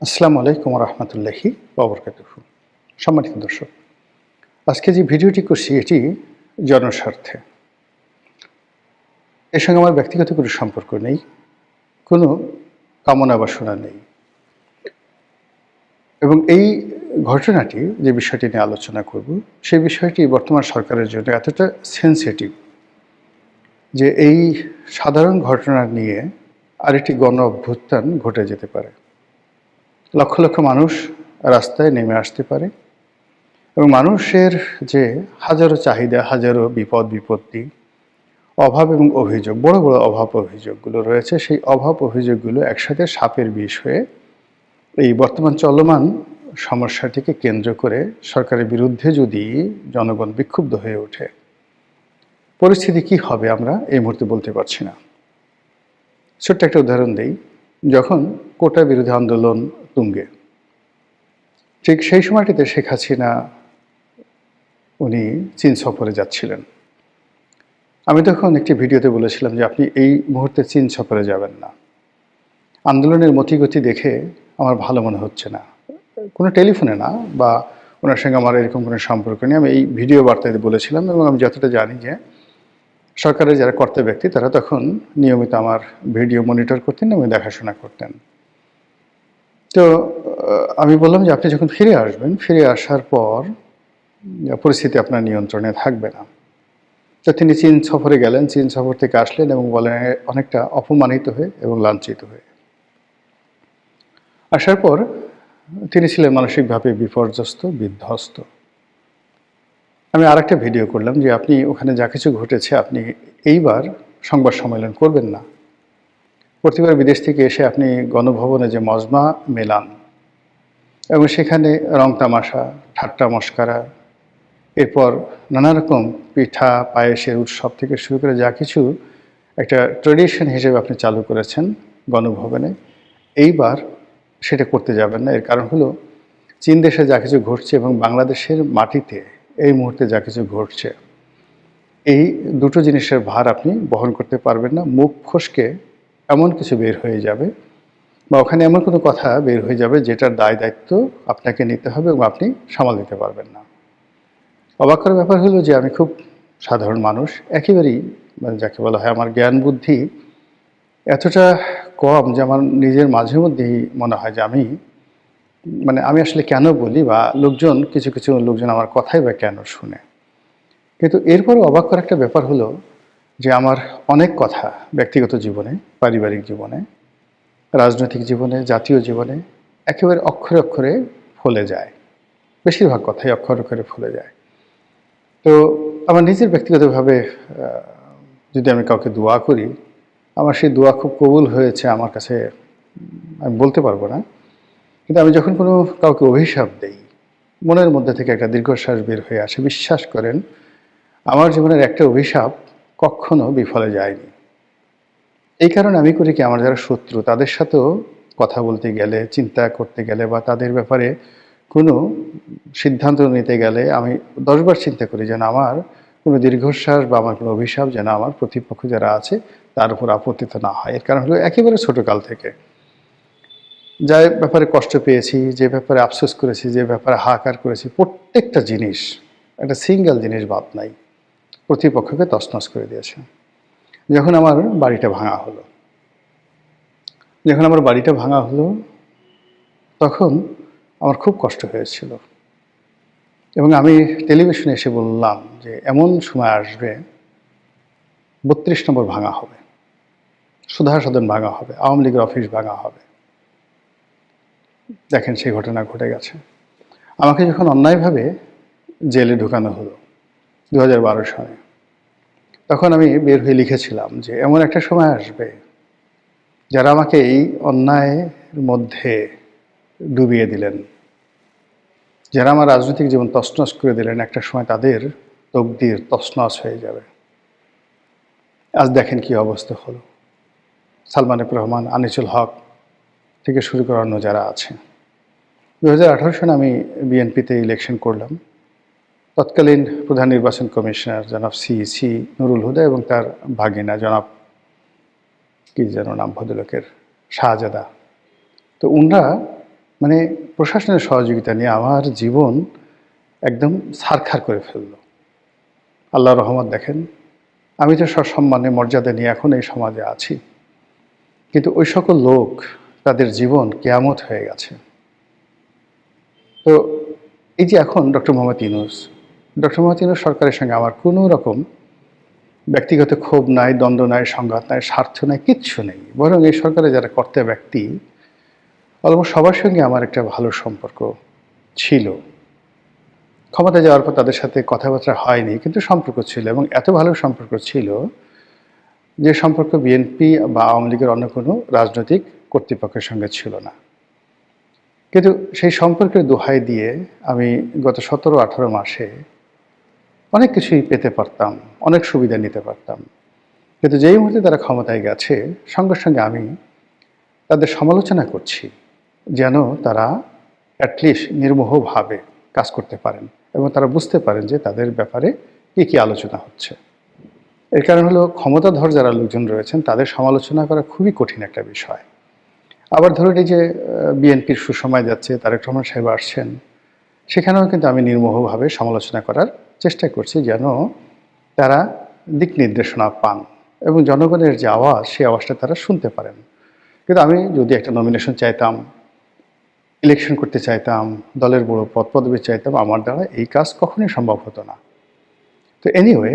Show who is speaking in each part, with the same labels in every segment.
Speaker 1: আসসালামু আলাইকুম রহমতুল্লাহি ওয়া বারাকাতুহু। সম্মানিত দর্শক, আজকে যে ভিডিওটি করছি এটি জনস্বার্থে। এর সঙ্গে আমার ব্যক্তিগত কোনো সম্পর্ক নেই, কোনো কামনা বাসনা নেই। এবং এই ঘটনাটি যে বিষয়টি নিয়ে আলোচনা করব, সেই বিষয়টি বর্তমান সরকারের জন্য এতটা সেনসিটিভ যে এই সাধারণ ঘটনা নিয়ে আরেকটি গণ অভ্যুত্থান ঘটে যেতে পারে। লক্ষ লক্ষ মানুষ রাস্তায় নেমে আসতে পারে এবং মানুষের যে হাজারো চাহিদা, হাজারো বিপদ বিপত্তি, অভাব এবং অভিযোগ, বড় বড় অভাব অভিযোগগুলো রয়েছে, সেই অভাব অভিযোগগুলো একসাথে সাপের বিষ হয়ে এই বর্তমান চলমান সমস্যাটিকে কেন্দ্র করে সরকারের বিরুদ্ধে যদি জনগণ বিক্ষুব্ধ হয়ে ওঠে, পরিস্থিতি কি হবে আমরা এই মুহূর্তে বলতে পারছি না। ছোট্ট একটা উদাহরণ দেই, যখন কোটা বিরোধী আন্দোলন তুঙ্গে, ঠিক সেই সময়টিতে শেখ হাসিনা উনি চীন সফরে যাচ্ছিলেন। আমি তখন একটি ভিডিওতে বলেছিলাম যে আপনি এই মুহূর্তে চীন সফরে যাবেন না। আন্দোলনের মতিগতি দেখে আমার ভালো মনে হচ্ছে না। কোনো টেলিফোনে না বা ওনার সঙ্গে আমার এরকম কোনো সম্পর্ক নেই। আমি এই ভিডিও বার্তাতে বলেছিলাম এবং আমি যতটা জানি যে সরকারের যারা কর্তা ব্যক্তি তারা তখন নিয়মিত আমার ভিডিও মনিটর করতেন এবং দেখাশোনা করতেন। তো আমি বললাম যে আপনি যখন ফিরে আসবেন, ফিরে আসার পর পরিস্থিতি আপনার নিয়ন্ত্রণে থাকবে না। তো তিনি চীন সফরে গেলেন, চীন সফর থেকে আসলেন এবং বলেন অনেকটা অপমানিত হয়ে এবং লাঞ্ছিত হয়ে। আসার পর তিনি ছিলেন মানসিকভাবে বিপর্যস্ত, বিধ্বস্ত। আমি আরেকটা ভিডিও করলাম যে আপনি ওখানে যা কিছু ঘটেছে আপনি এইবার সংবাদ সম্মেলন করবেন না। প্রতিবার বিদেশ থেকে এসে আপনি গণভবনে যে মজমা মেলান এবং সেখানে রং তামাশা, ঠাট্টা মশকারা, এরপর নানা রকম পিঠা পায়েসের উৎসব থেকে শুরু করে যা কিছু একটা ট্র্যাডিশন হিসেবে আপনি চালু করেছেন গণভবনে, এইবার সেটা করতে যাবেন না। এর কারণ হলো চীন দেশে যা কিছু ঘটছে এবং বাংলাদেশের মাটিতে এই মুহূর্তে যা কিছু ঘটছে, এই দুটো জিনিসের ভার আপনি বহন করতে পারবেন না। মুখ ফসকে এমন কিছু বের হয়ে যাবে বা ওখানে এমন কোনো কথা বের হয়ে যাবে যেটার দায় দায়িত্ব আপনাকে নিতে হবে এবং আপনি সামাল দিতে পারবেন না। অবাক করার ব্যাপার হলো যে আমি খুব সাধারণ মানুষ, একেবারেই যাকে বলা হয় আমার জ্ঞান বুদ্ধি এতটা কম যে আমার নিজের মাঝে মধ্যেই মনে হয় যে আমি আসলে কেন বলি বা কিছু কিছু লোকজন আমার কথাই বা কেন শুনে। কিন্তু এরপরও অবাক করার একটা ব্যাপার হলো যে আমার অনেক কথা ব্যক্তিগত জীবনে, পারিবারিক জীবনে, রাজনৈতিক জীবনে, জাতীয় জীবনে একেবারে অক্ষরে অক্ষরে ফলে যায়। বেশিরভাগ কথাই অক্ষরে অক্ষরে ফলে যায়। তো আমার নিজের ব্যক্তিগতভাবে যদি আমি কাউকে দোয়া করি, আমার সেই দোয়া খুব কবুল হয়েছে আমার কাছে আমি বলতে পারবো না। কিন্তু আমি যখন কোনো কাউকে অভিশাপ দেই, মনের মধ্যে থেকে একটা দীর্ঘশ্বাস বের হয়ে আসে। বিশ্বাস করেন, আমার জীবনের একটা অভিশাপ কখনো বিফলে যায়নি। এই কারণে আমি করি কি, আমার যারা শত্রু তাদের সাথেও কথা বলতে গেলে, চিন্তা করতে গেলে বা তাদের ব্যাপারে কোনো সিদ্ধান্ত নিতে গেলে আমি ১০ বার চিন্তা করি যেন আমার কোনো দীর্ঘশ্বাস বা আমার কোনো অভিশাপ যেন আমার প্রতিপক্ষ যারা আছে তার উপর আপত্তিত না হয়। এর কারণ হলো একেবারে ছোটোকাল থেকে যে ব্যাপারে কষ্ট পেয়েছি, যে ব্যাপারে আফসোস করেছি, যে ব্যাপারে হাহাকার করেছি, প্রত্যেকটা জিনিস, একটা সিঙ্গেল জিনিস বাদ নাই, প্রতিপক্ষকে তছনছ করে দিয়েছে। যখন আমার বাড়িটা ভাঙা হলো, তখন আমার খুব কষ্ট হয়েছিল এবং আমি টেলিভিশনে এসে বললাম যে এমন সময় আসবে ৩২ নম্বর ভাঙা হবে, সুধা সদন ভাঙা হবে, আওয়ামী লীগের অফিস ভাঙা হবে। দেখেন সেই ঘটনা ঘটে গেছে। আমাকে যখন অন্যায়ভাবে জেলে ঢুকানো হলো ২০১২ সালে, তখন আমি বের হয়ে লিখেছিলাম যে এমন একটা সময় আসবে যারা আমাকে এই অন্যায়ের মধ্যে ডুবিয়ে দিলেন, যারা আমার রাজনৈতিক জীবন তছনছ করে দিলেন, একটা সময় তাদের তকদির তছনছ হয়ে যাবে। আজ দেখেন কি অবস্থা হলো। সালমান এফ রহমান, আনিসুল হক থেকে শুরু করে অন্য যারা আছে। ২০১৮ সালে আমি বিএনপিতে ইলেকশন করলাম। তৎকালীন প্রধান নির্বাচন কমিশনার জনাব সি নুরুল হুদা এবং তার ভাগিনা জনাব কি যেন নাম ভদ্রলোকের, শাহজাদা। তো উনরা মানে প্রশাসনের সহযোগিতা নিয়ে আমার জীবন একদম ছারখার করে ফেলল। আল্লাহর রহমত দেখেন, আমি তো সসম্মানে মর্যাদা নিয়ে এখন এই সমাজে আছি, কিন্তু ওই সকল লোক তাদের জীবন কিয়ামত হয়ে গেছে। তো এই যে এখন ডক্টর মোহাম্মদ ইউনূস সরকারের সঙ্গে আমার কোনো রকম ব্যক্তিগত ক্ষোভ নাই, দ্বন্দ্ব নাই, সংঘাত নাই, স্বার্থ নাই, কিচ্ছু নেই। বরং এই সরকারে যারা কর্তা ব্যক্তি অলমোস্ট সবার সঙ্গে আমার একটা ভালো সম্পর্ক ছিল। ক্ষমতায় যাওয়ার পর তাদের সাথে কথাবার্তা হয়নি, কিন্তু সম্পর্ক ছিল, এবং এত ভালো সম্পর্ক ছিল যে সম্পর্ক বিএনপি বা আওয়ামী লীগের অন্য কোনো রাজনৈতিক কর্তৃপক্ষের সঙ্গে ছিল না। কিন্তু সেই সম্পর্কের দোহাই দিয়ে আমি গত 17-18 মাসে অনেক কিছুই পেতে পারতাম, অনেক সুবিধা নিতে পারতাম। কিন্তু যেই মুহূর্তে তারা ক্ষমতায় গেছে, সঙ্গে সঙ্গে আমি তাদের সমালোচনা করছি যেন তারা অ্যাটলিস্ট নির্মোহভাবে কাজ করতে পারেন এবং তারা বুঝতে পারেন যে তাদের ব্যাপারে কী কী আলোচনা হচ্ছে। এর কারণ হলো, ক্ষমতাধর যারা লোকজন রয়েছেন তাদের সমালোচনা করা খুবই কঠিন একটা বিষয়। আবার ধরুন এই যে বিএনপির সুসময় যাচ্ছে, তারেক রহমান সাহেব আসছেন, সেখানেও কিন্তু আমি নির্মোহভাবে সমালোচনা করার চেষ্টা করছি যেন তারা দিক নির্দেশনা পান এবং জনগণের যে আওয়াজ, সেই আওয়াজটা তারা শুনতে পারেন। কিন্তু আমি যদি একটা নমিনেশন চাইতাম, ইলেকশন করতে চাইতাম, দলের বড় পদ পদবি চাইতাম, আমার দ্বারা এই কাজ কখনোই সম্ভব হতো না। তো এনিওয়ে,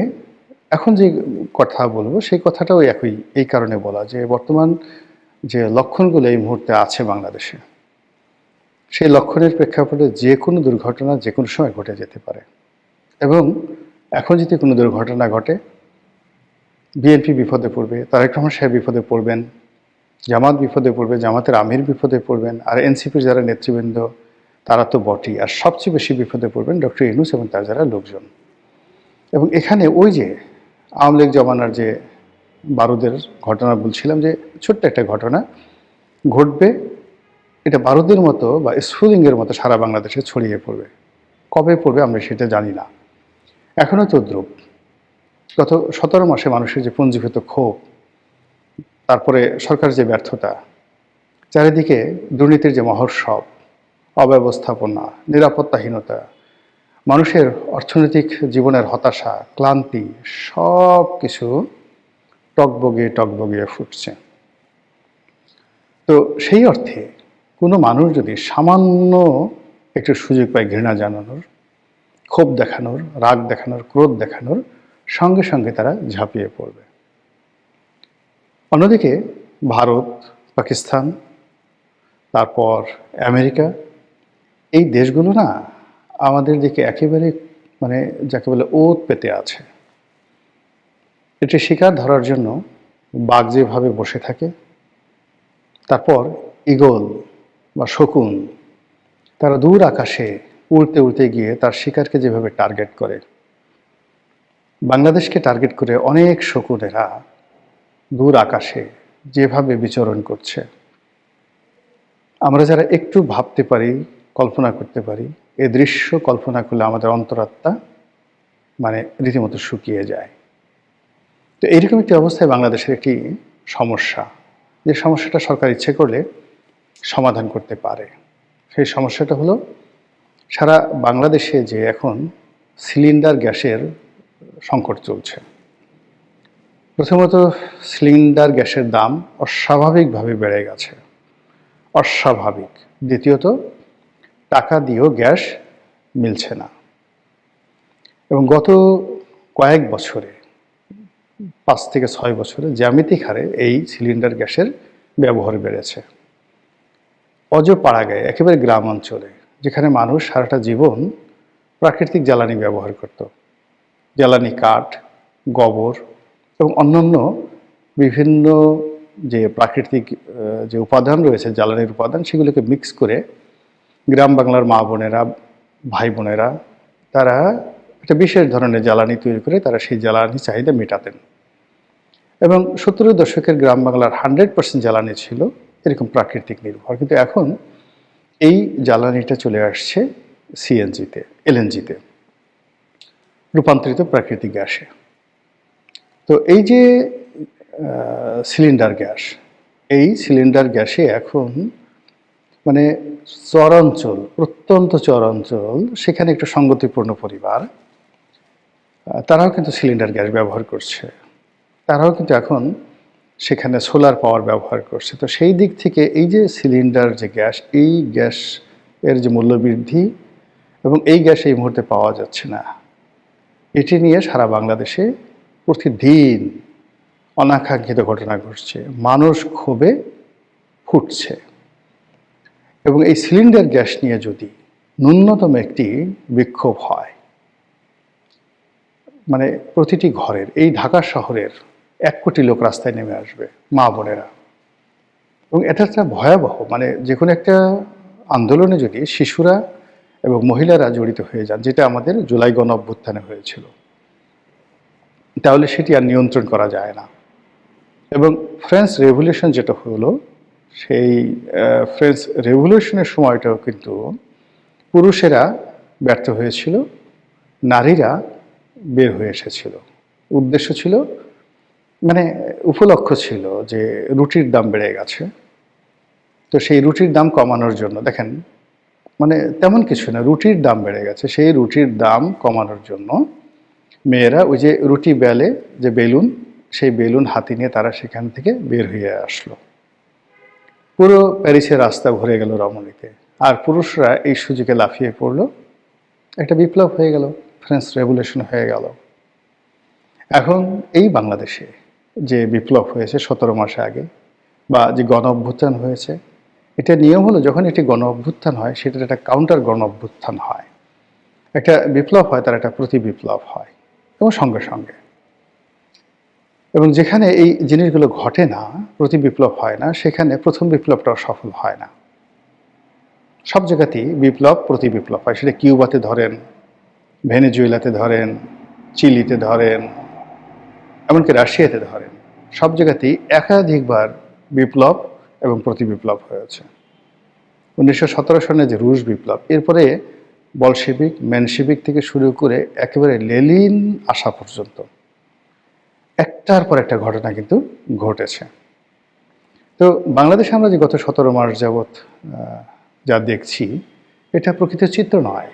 Speaker 1: এখন যে কথা বলবো সেই কথাটাও একই, এই কারণে বলা যে বর্তমান যে লক্ষণগুলো এই মুহূর্তে আছে বাংলাদেশে, সেই লক্ষণের প্রেক্ষাপটে যে কোনো দুর্ঘটনা যে কোনো সময় ঘটে যেতে পারে। এবং এখন যদি কোনো দুর্ঘটনা ঘটে, বিএনপি বিপদে পড়বে, তারেক রহমান সাহেব বিপদে পড়বেন, জামাত বিপদে পড়বে, জামাতের আমির বিপদে পড়বেন, আর এনসিপির যারা নেতৃবৃন্দ তারা তো বটেই, আর সবচেয়ে বেশি বিপদে পড়বেন ডক্টর ইউনূস এবং তার যারা লোকজন। এবং এখানে ওই যে আওয়ামী লীগ জমানার যে বারুদের ঘটনা বলছিলাম, যে ছোট্ট একটা ঘটনা ঘটবে, এটা বারুদের মতো বা স্ফুলিঙ্গের মতো সারা বাংলাদেশে ছড়িয়ে পড়বে। কবে পড়বে আমরা সেটা জানি না, এখনও তদ্রূপ। গত 17 মাসে মানুষের যে পুঞ্জীভূত ক্ষোভ, তারপরে সরকারের যে ব্যর্থতা, চারিদিকে দুর্নীতির যে মহোৎসব, অব্যবস্থাপনা, নিরাপত্তাহীনতা, মানুষের অর্থনৈতিক জীবনের হতাশা, ক্লান্তি, সব কিছু টগবগিয়ে ফুটছে। তো সেই অর্থে কোনো মানুষ যদি সামান্য একটু সুযোগ পায় ঘৃণা জানানোর, ক্ষোভ দেখানোর, রাগ দেখানোর, ক্রোধ দেখানোর, সঙ্গে সঙ্গে তারা ঝাঁপিয়ে পড়বে। অন্যদিকে ভারত, পাকিস্তান, তারপর আমেরিকা, এই দেশগুলো না আমাদের দিকে একেবারে মানে যাকে বলে ওত পেতে আছে। এটি শিকার ধরার জন্য বাঘ যেভাবে বসে থাকে, তারপর ঈগল বা শকুন তারা দূর আকাশে উড়তে উড়তে গিয়ে তার শিকারকে যেভাবে টার্গেট করে, বাংলাদেশকে টার্গেট করে অনেক শকুনেরা দূর আকাশে যেভাবে বিচরণ করছে, আমরা যারা একটু ভাবতে পারি, কল্পনা করতে পারি, এ দৃশ্য কল্পনা করলে আমাদের অন্তরাত্মা মানে রীতিমতো শুকিয়ে যায়। তো এইরকম একটি অবস্থায় বাংলাদেশের একটি সমস্যা, যে সমস্যাটা সরকার ইচ্ছে করলে সমাধান করতে পারে। সেই সমস্যাটা হলো, সারা বাংলাদেশে যে এখন সিলিন্ডার গ্যাসের সংকট চলছে। প্রথমত সিলিন্ডার গ্যাসের দাম অস্বাভাবিকভাবে বেড়ে গেছে, অস্বাভাবিক। দ্বিতীয়ত টাকা দিয়েও গ্যাস মিলছে না। এবং গত কয়েক বছরে, 5 থেকে 6 বছরে জ্যামিতিক হারে এই সিলিন্ডার গ্যাসের ব্যবহার বেড়েছে। অজপাড়াগাঁয়ে, একেবারে গ্রাম অঞ্চলে, যেখানে মানুষ সারাটা জীবন প্রাকৃতিক জ্বালানি ব্যবহার করত, জ্বালানি কাঠ, গোবর এবং অন্যান্য বিভিন্ন যে প্রাকৃতিক যে উপাদান রয়েছে, জ্বালানির উপাদান, সেগুলোকে মিক্স করে গ্রাম বাংলার মা বোনেরা, ভাই বোনেরা তারা একটা বিশেষ ধরনের জ্বালানি তৈরি করে তারা সেই জ্বালানি চাহিদা মেটাতেন। এবং 70-এর দশকের গ্রাম বাংলার 100% জ্বালানি ছিল এরকম প্রাকৃতিক নির্ভর। কিন্তু এখন এই জ্বালানিটা চলে আসছে সিএনজিতে, এলএনজিতে, রূপান্তরিত প্রাকৃতিক গ্যাসে। তো এই যে সিলিন্ডার গ্যাস, এই সিলিন্ডার গ্যাসে এখন মানে চরাঞ্চল, প্রত্যন্ত চরাঞ্চল, সেখানে একটু সঙ্গতিপূর্ণ পরিবার, তারাও কিন্তু সিলিন্ডার গ্যাস ব্যবহার করছে। তারাও কিন্তু এখন সেখানে সোলার পাওয়ার ব্যবহার করছে। তো সেই দিক থেকে এই যে সিলিন্ডার যে গ্যাস, এই গ্যাস এর যে মূল্যবৃদ্ধি এবং এই গ্যাস এই মুহূর্তে পাওয়া যাচ্ছে না, এটি নিয়ে সারা বাংলাদেশে প্রতিদিন অনাকাঙ্ক্ষিত ঘটনা ঘটছে। মানুষ ক্ষোভে ফুটছে। এবং এই সিলিন্ডার গ্যাস নিয়ে যদি ন্যূনতম একটি বিক্ষোভ হয়, মানে প্রতিটি ঘরের, এই ঢাকা শহরের 1 কোটি লোক রাস্তায় নেমে আসবে, মা বোনেরা। এবং এটা একটা ভয়াবহ, মানে যে কোনো একটা আন্দোলনে যদি শিশুরা এবং মহিলারা জড়িত হয়ে যান, যেটা আমাদের জুলাই গণ অভ্যুত্থানে হয়েছিল, তাহলে সেটি আর নিয়ন্ত্রণ করা যায় না। এবং ফ্রেঞ্চ রেভলিউশন যেটা হলো, সেই ফ্রেঞ্চ রেভলিউশনের সময়টাও কিন্তু পুরুষেরা ব্যর্থ হয়েছিল, নারীরা বের হয়ে এসেছিল। উদ্দেশ্য ছিল, মানে উপলক্ষ ছিল যে রুটির দাম বেড়ে গেছে, তো সেই রুটির দাম কমানোর জন্য, দেখেন মানে তেমন কিছু না, রুটির দাম বেড়ে গেছে, সেই রুটির দাম কমানোর জন্য মেয়েরা ওই যে রুটি বেলে যে বেলুন, সেই বেলুন হাতে নিয়ে তারা সেখান থেকে বের হয়ে আসলো। পুরো প্যারিসের রাস্তা ভরে গেল রমণীতে, আর পুরুষরা এই সুযোগে লাফিয়ে পড়লো। একটা বিপ্লব হয়ে গেল, ফ্রেঞ্চ রেভলিউশন হয়ে গেল। এখন এই বাংলাদেশে যে বিপ্লব হয়েছে 17 মাস আগে, বা যে গণ অভ্যুত্থান হয়েছে, এটা নিয়ম হলো যখন এটি গণ অভ্যুত্থান হয়, সেটার একটা কাউন্টার গণ অভ্যুত্থান হয়। একটা বিপ্লব হয়, তার একটা প্রতি বিপ্লব হয়, এবং সঙ্গে সঙ্গে। এবং যেখানে এই জিনিসগুলো ঘটে না, প্রতি বিপ্লব হয় না, সেখানে প্রথম বিপ্লবটাও সফল হয় না। সব জায়গাতেই বিপ্লব প্রতি বিপ্লব হয়, সেটা কিউবাতে ধরেন, ভেনেজুয়েলাতে ধরেন, চিলিতে ধরেন, এমনকি রাশিয়াতে ধরেন, সব জায়গাতেই একাধিকবার বিপ্লব এবং প্রতি বিপ্লব হয়েছে। 1917 সনে যে রুশ বিপ্লব, এরপরে বলশেভিক, মেনশেভিক থেকে শুরু করে একেবারে লেনিন আসা পর্যন্ত একটার পর একটা ঘটনা কিন্তু ঘটেছে। তো বাংলাদেশে আমরা যে গত 17 মাস যাবৎ যা দেখছি, এটা প্রকৃত চিত্র নয়।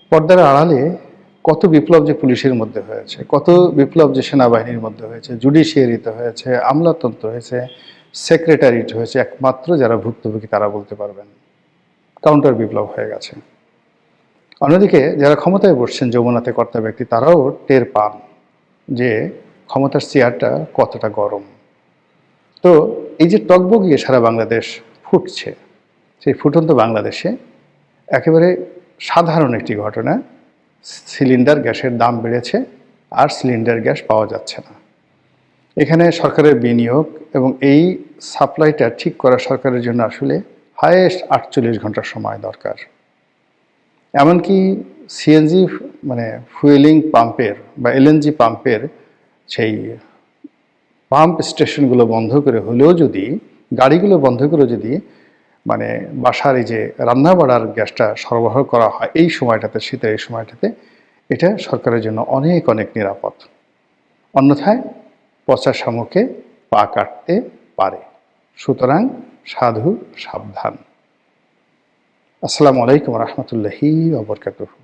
Speaker 1: পর্দার আড়ালে কত বিপ্লব যে পুলিশের মধ্যে হয়েছে, কত বিপ্লব যে সেনাবাহিনীর মধ্যে হয়েছে, জুডিশিয়ারিতে হয়েছে, আমলাতন্ত্র হয়েছে, সেক্রেটারিয়েট হয়েছে, একমাত্র যারা ভুক্তভোগী তারা বলতে পারবেন। কাউন্টার বিপ্লব হয়ে গেছে। অন্যদিকে যারা ক্ষমতায় বসছেন, যমুনাতে কর্তা ব্যক্তি, তারাও টের পান যে ক্ষমতার চেয়ারটা কতটা গরম। তো এই যে টগবগিয়ে সারা বাংলাদেশ ফুটছে, সেই ফুটন্ত বাংলাদেশে একেবারে সাধারণ একটি ঘটনা, সিলিন্ডার গ্যাসের দাম বেড়েছে, আর সিলিন্ডার গ্যাস পাওয়া যাচ্ছে না। এখানে সরকারের বিনিয়োগ এবং এই সাপ্লাইটা ঠিক করা সরকারের জন্য আসলে হাইয়েস্ট 48 ঘন্টা সময় দরকার। এমনকি সিএনজি, মানে ফুয়েলিং পাম্পের বা এলএনজি পাম্পের সেই পাম্প স্টেশনগুলো বন্ধ করে হলেও যদি, গাড়িগুলো বন্ধ করে যদি মানে বাসার এই যে রান্না বাড়ার গ্যাসটা সরবরাহ করা হয় এই সময়টাতে, শীতের এই সময়টাতে, এটা সরকারের জন্য অনেক অনেক নিরাপদ। অন্যথায় পচা শামুকে পা কাটতে পারে। সুতরাং সাধু সাবধান। আসসালামু আলাইকুম রহমতুল্লাহি ওয়া বারাকাতুহু।